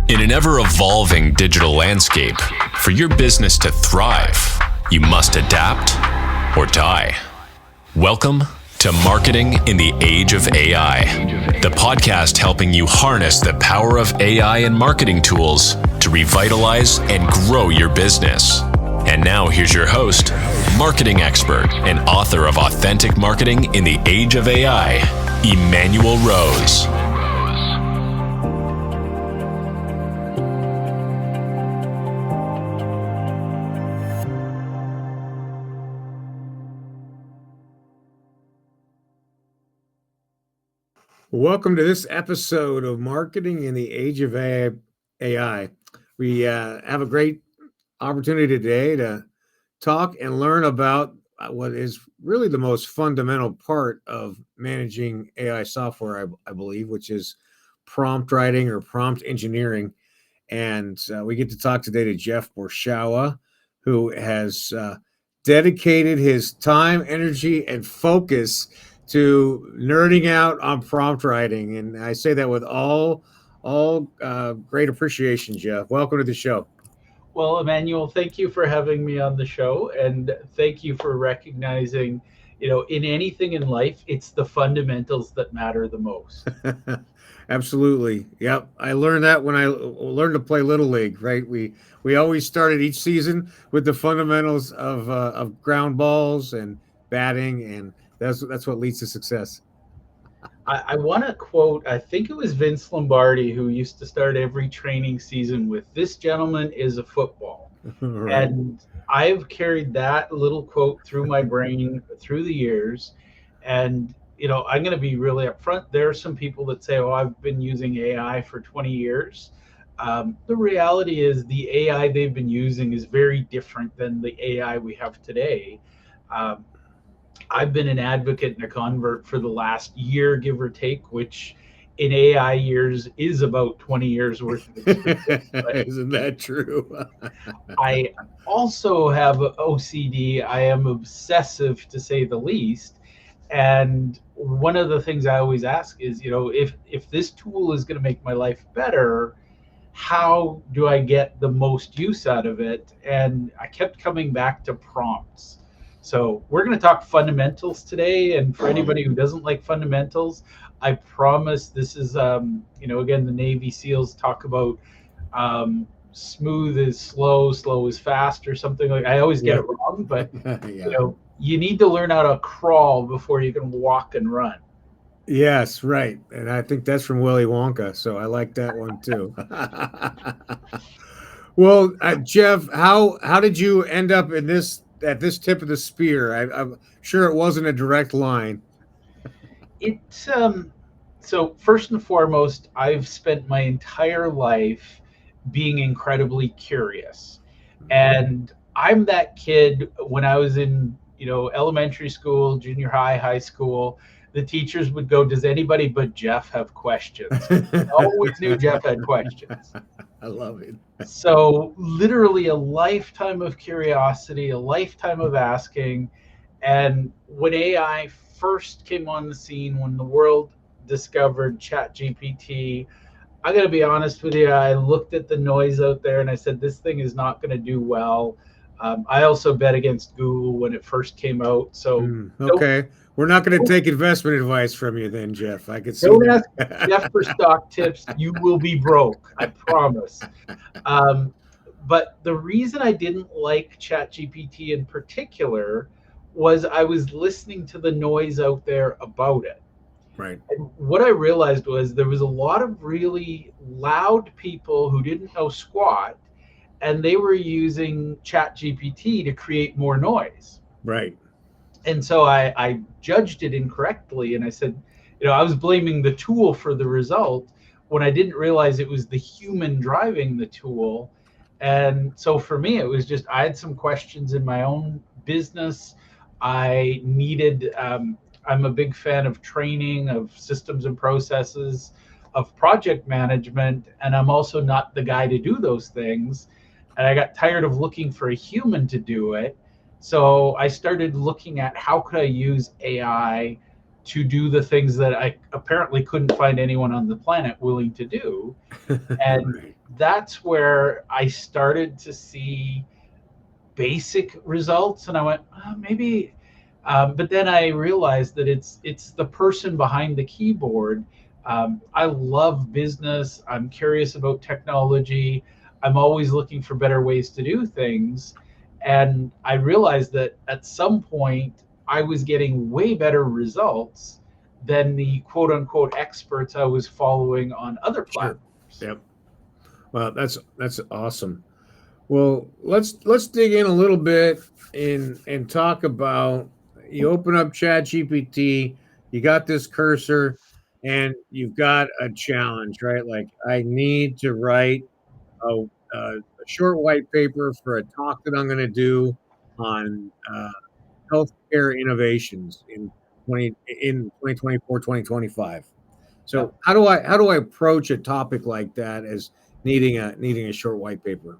In an ever-evolving digital landscape, for your business to thrive, you must adapt or die. Welcome to Marketing in the Age of AI, the podcast helping you harness the power of AI and marketing tools to revitalize and grow your business. And now here's your host, marketing expert and author of Authentic Marketing in the Age of AI, Emanuel Rose. Welcome to this episode of Marketing in the Age of AI. We have a great opportunity today to talk and learn about what is really the most fundamental part of managing AI software, I believe, which is prompt writing or prompt engineering. And we get to talk today to Jeff Borschowa, who has dedicated his time, energy, and focus to nerding out on prompt writing. And I say that with all great appreciation, Jeff. Welcome to the show. Well, Emanuel, thank you for having me on the show. And thank you for recognizing, in anything in life, it's the fundamentals that matter the most. Absolutely. Yep. I learned that when I learned to play Little League, right? We always started each season with the fundamentals of ground balls and batting, and that's what leads to success. I want to quote, I think it was Vince Lombardi who used to start every training season with, "This gentleman is a football." Right. And I've carried that little quote through my brain through the years. And, I'm going to be really upfront. There are some people that say, "Oh, I've been using AI for 20 years." The reality is the AI they've been using is very different than the AI we have today. I've been an advocate and a convert for the last year, give or take, which in AI years is about 20 years worth of experience. Isn't that true? I also have OCD. I am obsessive, to say the least. And one of the things I always ask is, if this tool is going to make my life better, how do I get the most use out of it? And I kept coming back to prompts. So we're going to talk fundamentals today. And for anybody who doesn't like fundamentals, I promise this is, again, the Navy SEALs talk about smooth is slow, slow is fast, or something like. I always get it wrong, but you need to learn how to crawl before you can walk and run. Yes, right. And I think that's from Willy Wonka. So I like that one too. Well, Jeff, how did you end up at this tip of the spear? I'm sure it wasn't a direct line. So first and foremost, I've spent my entire life being incredibly curious. And I'm that kid when I was in, elementary school, junior high, high school. The teachers would go, "Does anybody but Jeff have questions?" I always knew Jeff had questions. I love it. So literally a lifetime of curiosity, a lifetime of asking. And when AI first came on the scene, when the world discovered ChatGPT, I got to be honest with you, I looked at the noise out there and I said, this thing is not going to do well. I also bet against Google when it first came out. So okay. We're not going to take investment advice from you then, Jeff. I could see don't ask Jeff for stock tips. You will be broke. I promise. But the reason I didn't like ChatGPT in particular was I was listening to the noise out there about it. Right. And what I realized was there was a lot of really loud people who didn't know squat, and they were using ChatGPT to create more noise. Right. And so I judged it incorrectly. And I said, I was blaming the tool for the result when I didn't realize it was the human driving the tool. And so for me, it was just, I had some questions in my own business. I needed, I'm a big fan of training, of systems and processes, of project management. And I'm also not the guy to do those things. And I got tired of looking for a human to do it. So I started looking at how could I use AI to do the things that I apparently couldn't find anyone on the planet willing to do. And that's where I started to see basic results, and I went, maybe. But then I realized that it's the person behind the keyboard. I love business. I'm curious about technology. I'm always looking for better ways to do things. And I realized that at some point I was getting way better results than the quote unquote experts I was following on other platforms. Yep. Well, that's awesome. Well, let's dig in a little bit and talk about, you open up Chat GPT, you got this cursor, and you've got a challenge, right? Like, I need to write a short white paper for a talk that I'm going to do on healthcare innovations in 2024, 2025. So Yeah. how do I approach a topic like that as needing a short white paper?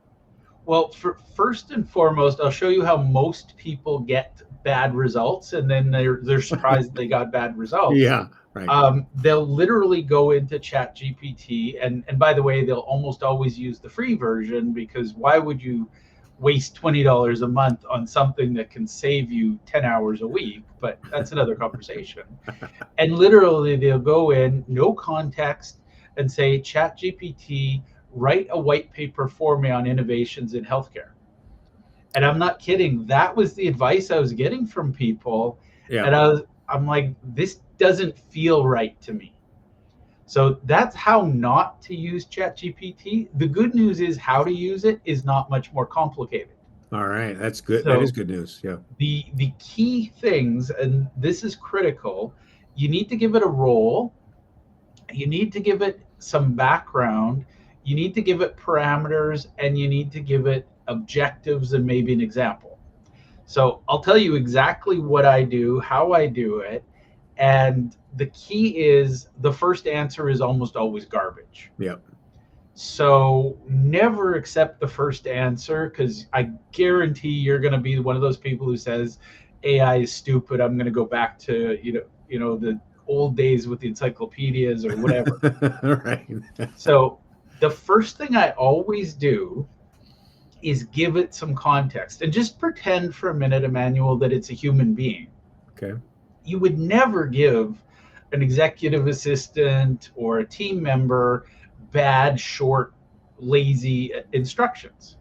Well, first and foremost, I'll show you how most people get bad results, and then they're surprised they got bad results. Yeah, right. They'll literally go into Chat GPT, and by the way, they'll almost always use the free version, because why would you waste $20 a month on something that can save you 10 hours a week? But that's another conversation. And literally, they'll go in, no context, and say, Chat GPT, write a white paper for me on innovations in healthcare. And I'm not kidding. That was the advice I was getting from people. Yeah. And I'm like, this doesn't feel right to me. So that's how not to use ChatGPT. The good news is how to use it is not much more complicated. All right. That's good. So that is good news. Yeah. The key things, and this is critical, you need to give it a role. You need to give it some background. You need to give it parameters, and you need to give it objectives and maybe an example. So I'll tell you exactly what I do, how I do it. And the key is the first answer is almost always garbage. Yep. So never accept the first answer, because I guarantee you're going to be one of those people who says AI is stupid. I'm going to go back to, the old days with the encyclopedias or whatever. Right. So the first thing I always do is give it some context, and just pretend for a minute, Emanuel, that it's a human being. Okay. You would never give an executive assistant or a team member bad, short, lazy instructions.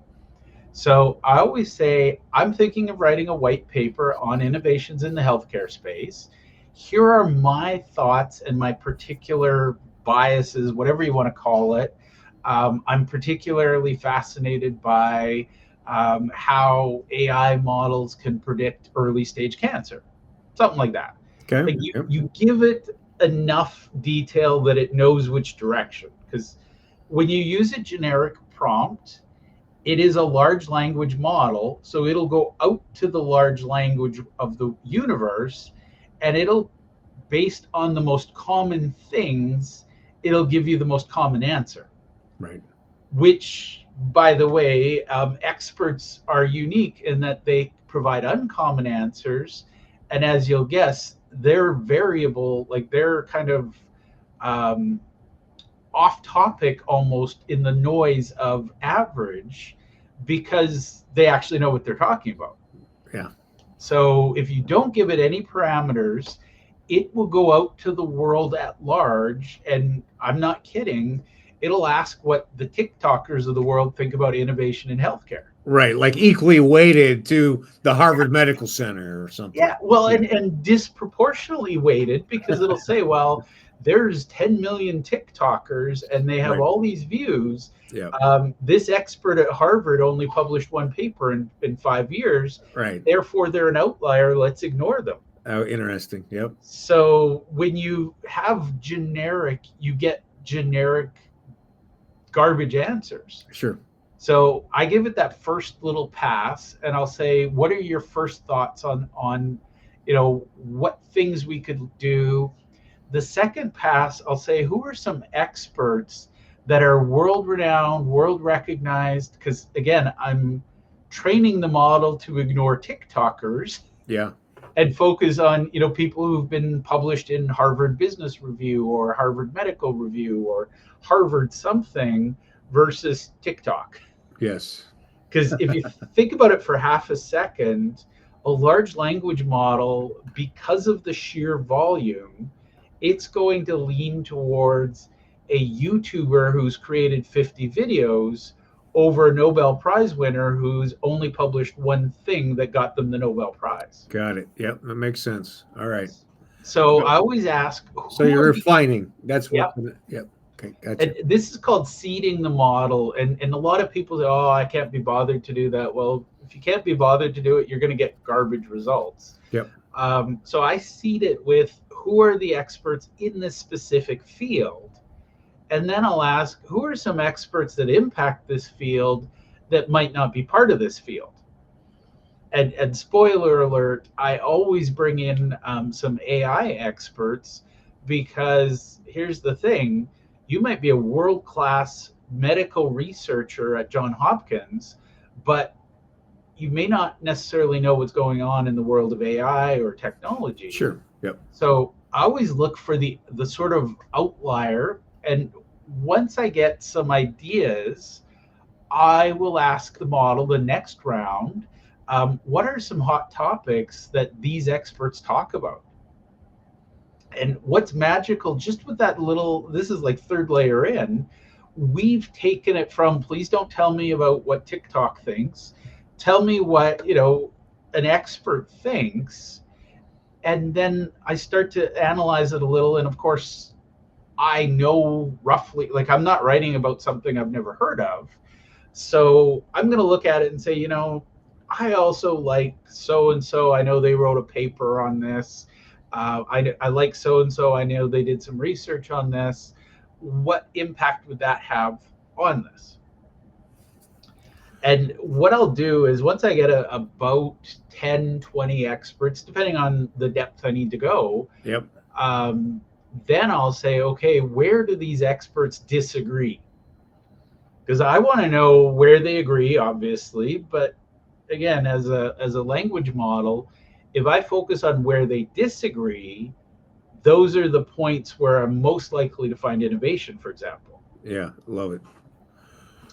So I always say, I'm thinking of writing a white paper on innovations in the healthcare space. Here are my thoughts and my particular biases, whatever you want to call it. I'm particularly fascinated by how AI models can predict early stage cancer, something like that. Okay. Like you give it enough detail that it knows which direction, because when you use a generic prompt, it is a large language model, so it'll go out to the large language of the universe, and it'll, based on the most common things, it'll give you the most common answer. Right. Which, by the way, experts are unique in that they provide uncommon answers, and as you'll guess, they're variable, like they're kind of off topic almost in the noise of average, because they actually know what they're talking about. Yeah. So if you don't give it any parameters, it will go out to the world at large, and I'm not kidding, it'll ask what the TikTokers of the world think about innovation in healthcare. Right, like equally weighted to the Harvard Medical Center or something. Yeah, well, and disproportionately weighted, because it'll say, well, there's 10 million TikTokers and they have all these views. Yeah. This expert at Harvard only published one paper in 5 years. Right. Therefore, they're an outlier. Let's ignore them. Oh, interesting. Yep. So when you have generic, you get generic garbage answers. Sure. So I give it that first little pass, and I'll say, what are your first thoughts on what things we could do? The second pass, I'll say, who are some experts that are world-renowned, world-recognized? Because again, I'm training the model to ignore TikTokers. Yeah. And focus on, people who've been published in Harvard Business Review or Harvard Medical Review or Harvard something, versus TikTok. Yes. Because if you think about it for half a second, a large language model, because of the sheer volume, it's going to lean towards a YouTuber who's created 50 videos over a Nobel Prize winner who's only published one thing that got them the Nobel Prize. Got it. Yep, that makes sense. All right. So I always ask, so you're refining. That's what. Yep. Okay, gotcha. And this is called seeding the model. And a lot of people say, oh, I can't be bothered to do that. Well, if you can't be bothered to do it, you're going to get garbage results. Yep. So I seed it with who are the experts in this specific field. And then I'll ask, who are some experts that impact this field that might not be part of this field? And spoiler alert, I always bring in some AI experts, because here's the thing. You might be a world-class medical researcher at Johns Hopkins, but you may not necessarily know what's going on in the world of AI or technology. Sure. Yep. So I always look for the sort of outlier. And once I get some ideas, I will ask the model the next round, what are some hot topics that these experts talk about? And what's magical just with that little, this is like third layer in, we've taken it from, please don't tell me about what TikTok thinks. Tell me what, an expert thinks. And then I start to analyze it a little. And of course, I know roughly, like I'm not writing about something I've never heard of. So I'm going to look at it and say, I also like so-and-so. I know they wrote a paper on this. I like so-and-so. I know they did some research on this. What impact would that have on this? And what I'll do is once I get about 10, 20 experts, depending on the depth I need to go, yep. Then I'll say, okay, where do these experts disagree? Because I want to know where they agree, obviously. But again, as a language model, if I focus on where they disagree, those are the points where I'm most likely to find innovation, for example. Yeah, love it.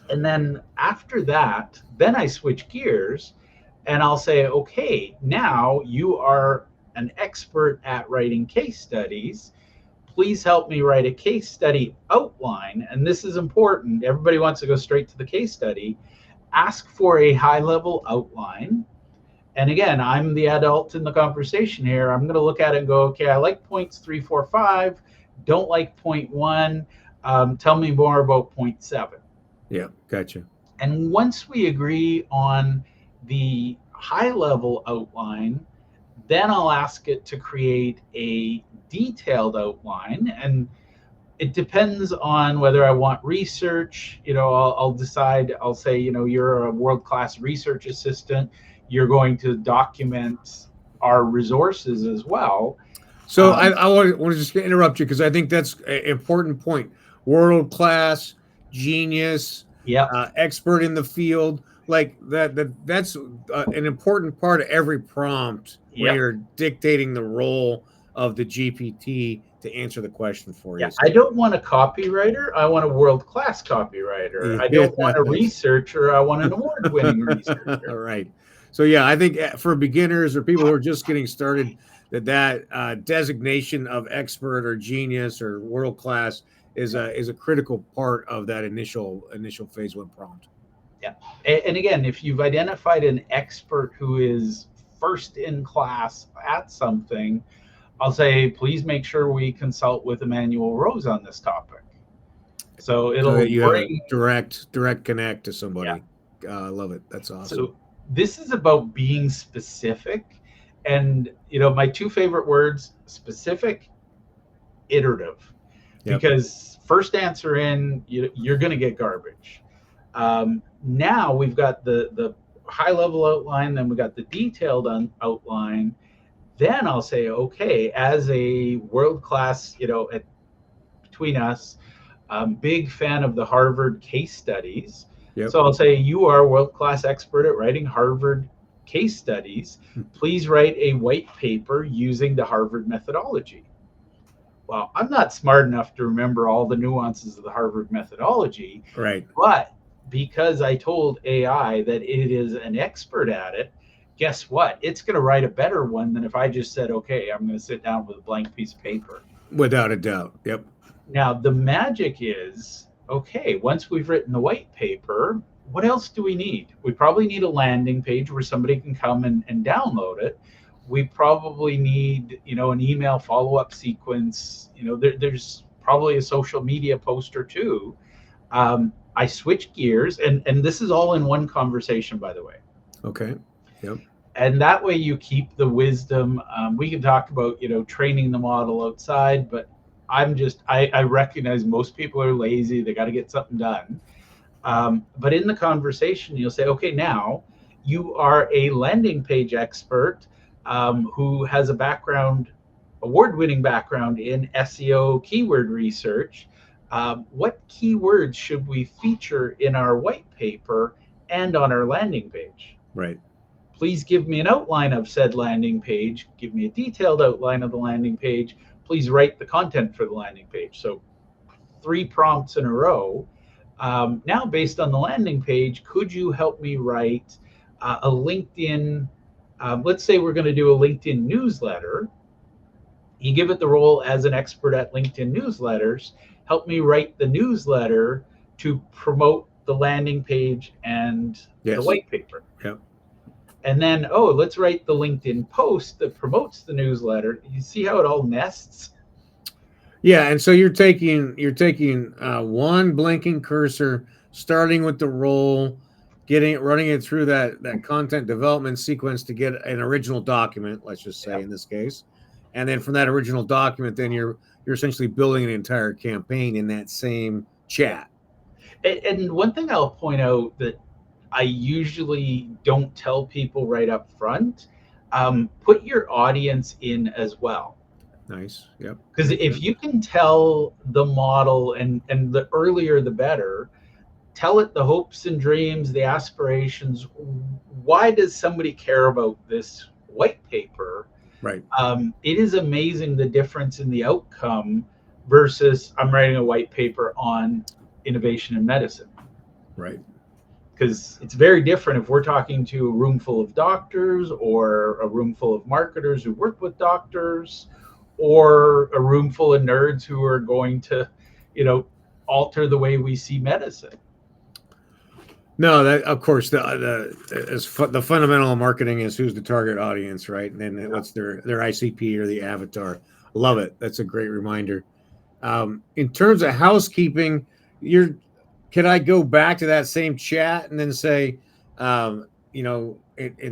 And then after that, then I switch gears and I'll say, okay, now you are an expert at writing case studies. Please help me write a case study outline. And this is important. Everybody wants to go straight to the case study. Ask for a high-level outline. And again, I'm the adult in the conversation here. I'm going to look at it and go, okay, I like points 3, 4, 5. Don't like point 1. Tell me more about point 7. Yeah, gotcha. And once we agree on the high-level outline, then I'll ask it to create a detailed outline. And it depends on whether I want research. I'll decide, I'll say, you're a world-class research assistant. You're going to document our resources as well. So I want to just interrupt you because I think that's an important point. World-class, genius, expert in the field, like that's an important part of every prompt when you're dictating the role of the GPT to answer the question for you. I don't want a copywriter. I want a world-class copywriter. I don't want a researcher. I want an award-winning researcher. All right. So I think for beginners or people who are just getting started, that designation of expert or genius or world-class is a critical part of that initial phase 1 prompt. Yeah. And again, if you've identified an expert who is first in class at something, I'll say, please make sure we consult with Emanuel Rose on this topic. So it'll bring direct connect to somebody. I love it. That's awesome. So this is about being specific. And, my 2 favorite words, specific, iterative. Yep. Because first answer in, you're going to get garbage. Now we've got the high-level outline, then we got the detailed outline. Then I'll say, okay, as a world-class, between us, big fan of the Harvard case studies. Yep. So I'll say, you are a world-class expert at writing Harvard case studies. Please write a white paper using the Harvard methodology. Well, I'm not smart enough to remember all the nuances of the Harvard methodology, Right. but because I told AI that it is an expert at it, guess what? It's going to write a better one than if I just said, okay, I'm going to sit down with a blank piece of paper. Without a doubt. Yep. Now, the magic is, okay, once we've written the white paper, what else do we need? We probably need a landing page where somebody can come and download it. We probably need, an email follow-up sequence. There's probably a social media post or two. I switch gears, and this is all in one conversation, by the way. Okay. Yep. And that way you keep the wisdom. We can talk about, training the model outside, but I recognize most people are lazy. They got to get something done. But in the conversation, you'll say, okay, now you are a landing page expert who has a award-winning background in SEO keyword research. What keywords should we feature in our white paper and on our landing page? Right. Please give me an outline of said landing page. Give me a detailed outline of the landing page. Please write the content for the landing page. So 3 prompts in a row. Now, based on the landing page, could you help me write a LinkedIn, let's say we're going to do a LinkedIn newsletter. You give it the role as an expert at LinkedIn newsletters. Help me write the newsletter to promote the landing page and the white paper. Yep. And then, let's write the LinkedIn post that promotes the newsletter. You see how it all nests? Yeah, and so you're taking one blinking cursor, starting with the role, running it through that content development sequence to get an original document, let's just say in this case, and then from that original document, then you're essentially building an entire campaign in that same chat. And one thing I'll point out that I usually don't tell people right up front, put your audience in as well. Nice. Yep. Because if you can tell the model, and the earlier the better, tell it the hopes and dreams, the aspirations. Why does somebody care about this white paper? Right. It is amazing the difference in the outcome versus I'm writing a white paper on innovation in medicine. Right. Because it's very different if we're talking to a room full of doctors or a room full of marketers who work with doctors, or a room full of nerds who are going to, alter the way we see medicine. No, that of course the fundamental of marketing is who's the target audience, right? And then what's their ICP or the avatar. Love it. That's a great reminder. In terms of housekeeping, can I go back to that same chat and then say, and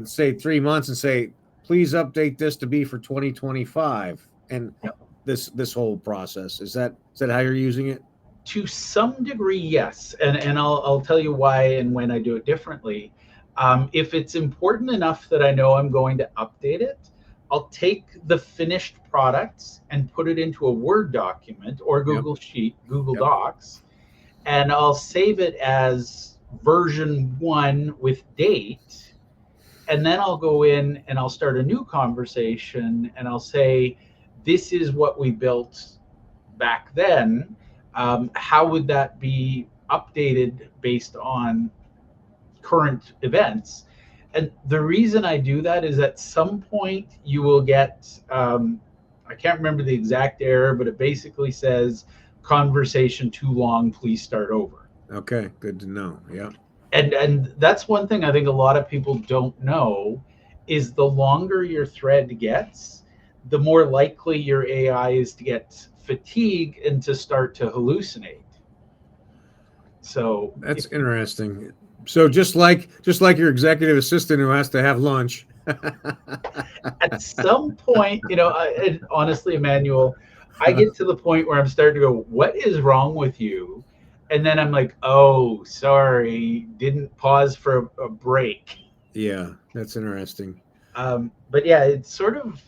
say 3 months and say, please update this to be for 2025, and this whole process is that how you're using it? To some degree, yes, and I'll tell you why and when I do it differently. If it's important enough that I know I'm going to update it, I'll take the finished products and put it into a Word document or Google Sheet, Google Docs, and I'll save it as version 1 with date. And then I'll go in and I'll start a new conversation and I'll say, this is what we built back then. How would that be updated based on current events? And the reason I do that is at some point you will get, I can't remember the exact error, but it basically says conversation too long, please start over. Okay, good to know. Yeah. And that's one thing I think a lot of people don't know is the longer your thread gets, the more likely your AI is to get fatigue and to start to hallucinate. So that's interesting. So just like your executive assistant who has to have lunch. At some point, honestly, Emanuel, I get to the point where I'm starting to go, what is wrong with you? And then I'm like, oh, sorry, didn't pause for a break. Yeah, that's interesting. But yeah, it's sort of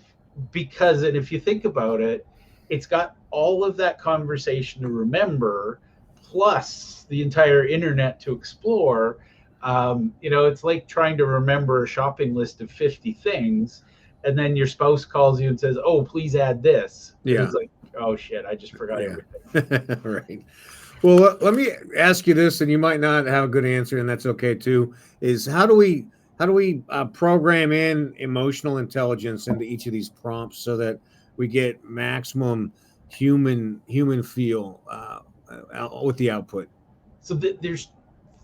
because, and if you think about it, it's got all of that conversation to remember, plus the entire internet to explore. It's like trying to remember a shopping list of 50 things, and then your spouse calls you and says, oh, please add this. Yeah. It's like, oh shit, I just forgot Yeah. everything. Right. Well, let me ask you this, and you might not have a good answer, and that's okay too. Is how do we program in emotional intelligence into each of these prompts so that we get maximum human feel with the output? So there's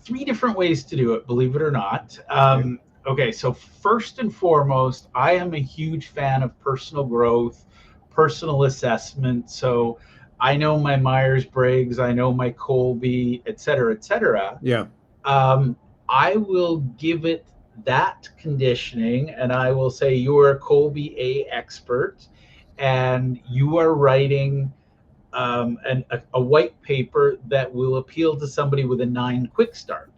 three different ways to do it, believe it or not. Okay. Okay, so first and foremost, I am a huge fan of personal growth, personal assessment. So I know my Myers-Briggs, I know my Colby, et cetera, et cetera. Yeah. um, I will give it that conditioning, and I will say you're a Colby A expert, and you are writing a white paper that will appeal to somebody with a 9 quick start.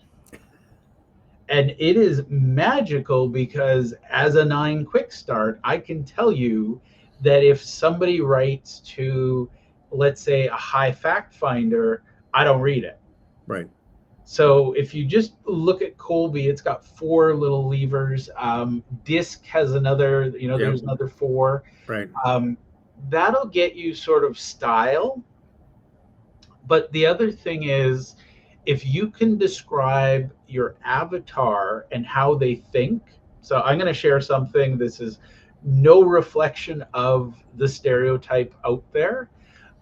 And it is magical because as a 9 quick start, I can tell you that if somebody writes to, let's say, a high fact finder, I don't read it. Right. So if you just look at Colby, it's got 4 little levers. Disc has another, Yep. there's another 4. Right. That'll get you sort of style. But the other thing is, if you can describe your avatar and how they think. So I'm going to share something. This is no reflection of the stereotype out there.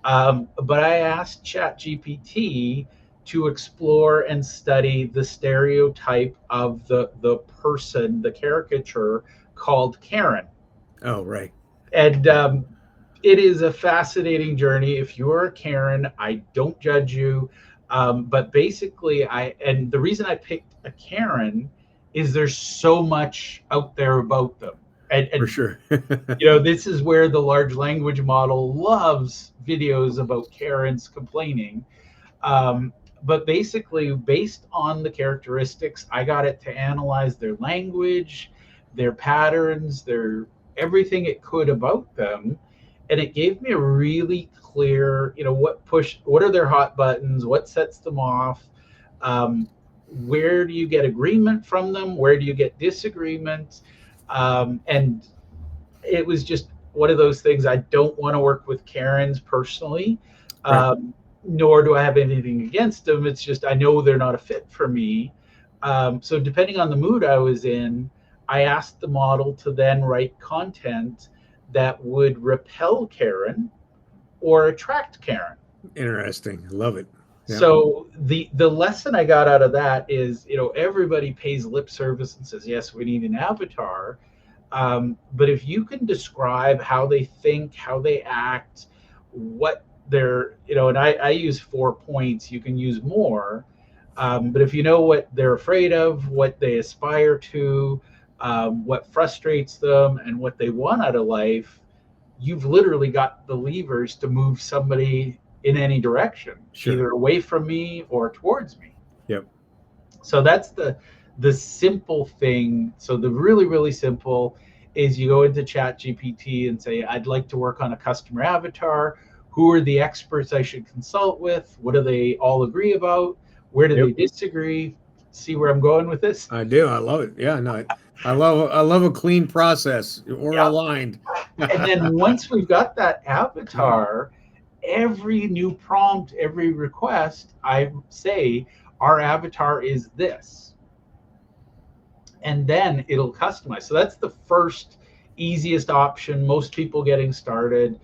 But I asked ChatGPT to explore and study the stereotype of the person, the caricature called Karen. Oh, right. And it is a fascinating journey. If you're a Karen, I don't judge you. But basically, and the reason I picked a Karen is there's so much out there about them. And For sure. this is where the large language model loves videos about Karens complaining. But basically, based on the characteristics, I got it to analyze their language, their patterns, their everything it could about them, and it gave me a really clear, what are their hot buttons, what sets them off, where do you get agreement from them, where do you get disagreement, and it was just one of those things. I don't want to work with Karens personally, Right. nor do I have anything against them. It's just I know they're not a fit for me. So depending on the mood I was in, I asked the model to then write content that would repel Karen or attract Karen. Interesting. Love it. Yeah. So the lesson I got out of that is, everybody pays lip service and says, yes, we need an avatar. But if you can describe how they think, how they act, what they're, and I use 4 points, you can use more. But if you know what they're afraid of, what they aspire to, what frustrates them, and what they want out of life, you've literally got the levers to move somebody in any direction, Sure. either away from me or towards me. Yep. So that's the simple thing. So the really, really simple is you go into ChatGPT and say, I'd like to work on a customer avatar. Who are the experts I should consult with? What do they all agree about? Where do they disagree? See where I'm going with this? I do. I love it. Yeah, no, I love a clean process or aligned. And then once we've got that avatar, every new prompt, every request, I say, our avatar is this. And then it'll customize. So that's the first easiest option, most people getting started.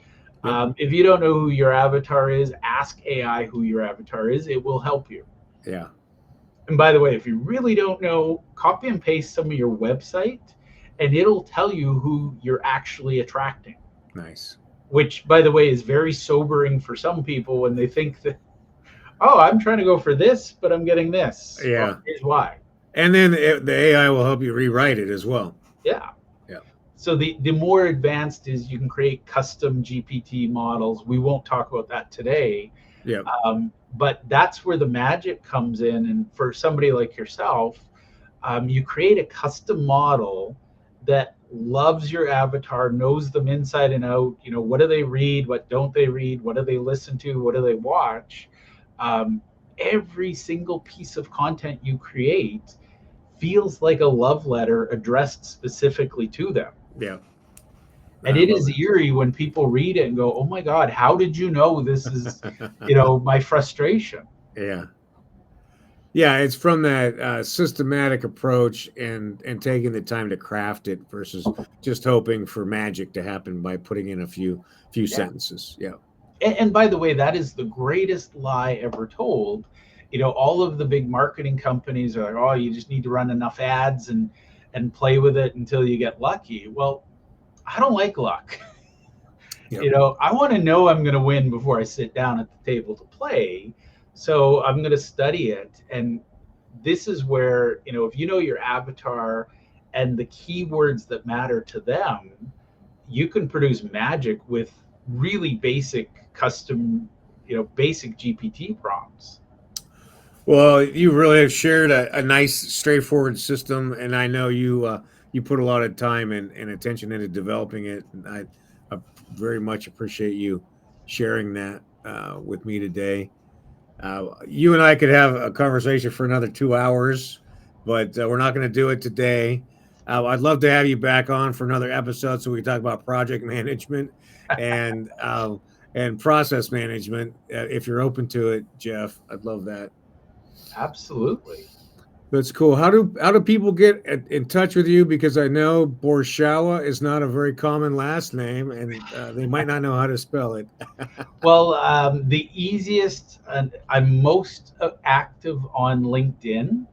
Yep. If you don't know who your avatar is, ask AI who your avatar is. It will help you. Yeah. And by the way, if you really don't know, copy and paste some of your website, and it'll tell you who you're actually attracting. Nice. Which, by the way, is very sobering for some people when they think that, oh, I'm trying to go for this, but I'm getting this. Yeah. Well, here's why. And then the AI will help you rewrite it as well. Yeah. Yeah. So the more advanced is you can create custom GPT models. We won't talk about that today. Yeah. But that's where the magic comes in. And for somebody like yourself, you create a custom model that loves your avatar, knows them inside and out. What do they read? What don't they read? What do they listen to? What do they watch? Every single piece of content you create feels like a love letter addressed specifically to them. Yeah. And it is eerie when people read it and go, oh my God, how did you know this is, my frustration? Yeah. Yeah, it's from that systematic approach and taking the time to craft it versus just hoping for magic to happen by putting in a few sentences. Yeah. And by the way, that is the greatest lie ever told. All of the big marketing companies are like, oh, you just need to run enough ads and play with it until you get lucky. Well, I don't like luck. Yep. I want to know I'm going to win before I sit down at the table to play. So I'm going to study it. And this is where, if you know your avatar and the keywords that matter to them, you can produce magic with really basic custom, basic GPT prompts. Well, you really have shared a nice, straightforward system. And I know you put a lot of time and attention into developing it. And I very much appreciate you sharing that with me today. You and I could have a conversation for another 2 hours, but we're not going to do it today. I'd love to have you back on for another episode so we can talk about project management and process management. If you're open to it, Jeff, I'd love that. Absolutely. That's cool. How do people get in touch with you? Because I know Borschowa is not a very common last name, and they might not know how to spell it. Well, the easiest, I'm most active on LinkedIn,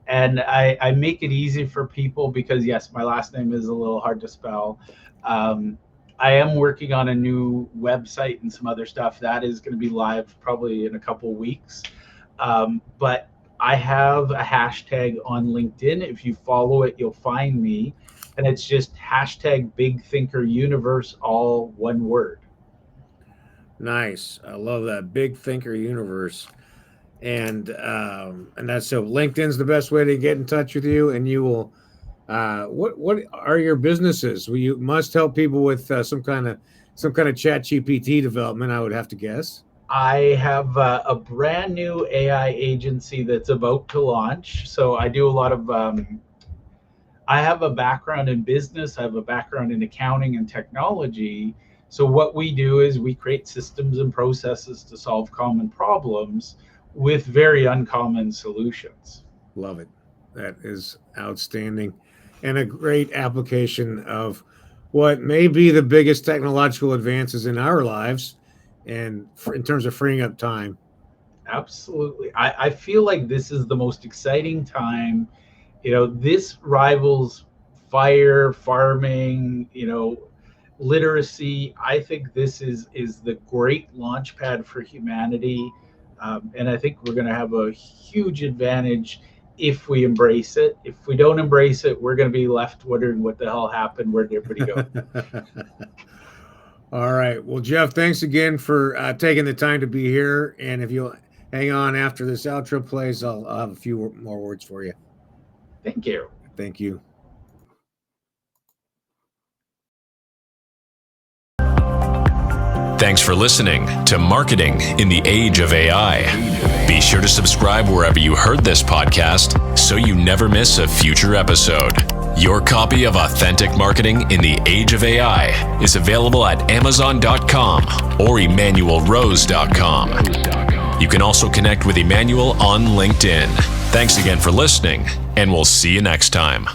and I make it easy for people because, yes, my last name is a little hard to spell. I am working on a new website and some other stuff that is going to be live probably in a couple weeks. But I have a hashtag on LinkedIn. If you follow it, you'll find me. And it's just hashtag Big Thinker Universe, all one word. Nice. I love that. Big Thinker Universe. And that's so LinkedIn's the best way to get in touch with you. And you will, what are your businesses? Well, you must help people with some kind of chat GPT development, I would have to guess. I have a brand new AI agency that's about to launch. So I do a lot of, I have a background in business. I have a background in accounting and technology. So what we do is we create systems and processes to solve common problems with very uncommon solutions. Love it. That is outstanding. And a great application of what may be the biggest technological advances in our lives, and in terms of freeing up time. Absolutely. I feel like this is the most exciting time. This rivals fire, farming, literacy. I think this is the great launch pad for humanity. And I think we're going to have a huge advantage if we embrace it. If we don't embrace it, we're going to be left wondering what the hell happened. Where did everybody go? All right. Well, Jeff, thanks again for taking the time to be here. And if you'll hang on after this outro plays, I'll have a few more words for you. Thank you. Thank you. Thanks for listening to Marketing in the Age of AI. Be sure to subscribe wherever you heard this podcast so you never miss a future episode. Your copy of Authentic Marketing in the Age of AI is available at Amazon.com or EmanuelRose.com. You can also connect with Emanuel on LinkedIn. Thanks again for listening, and we'll see you next time.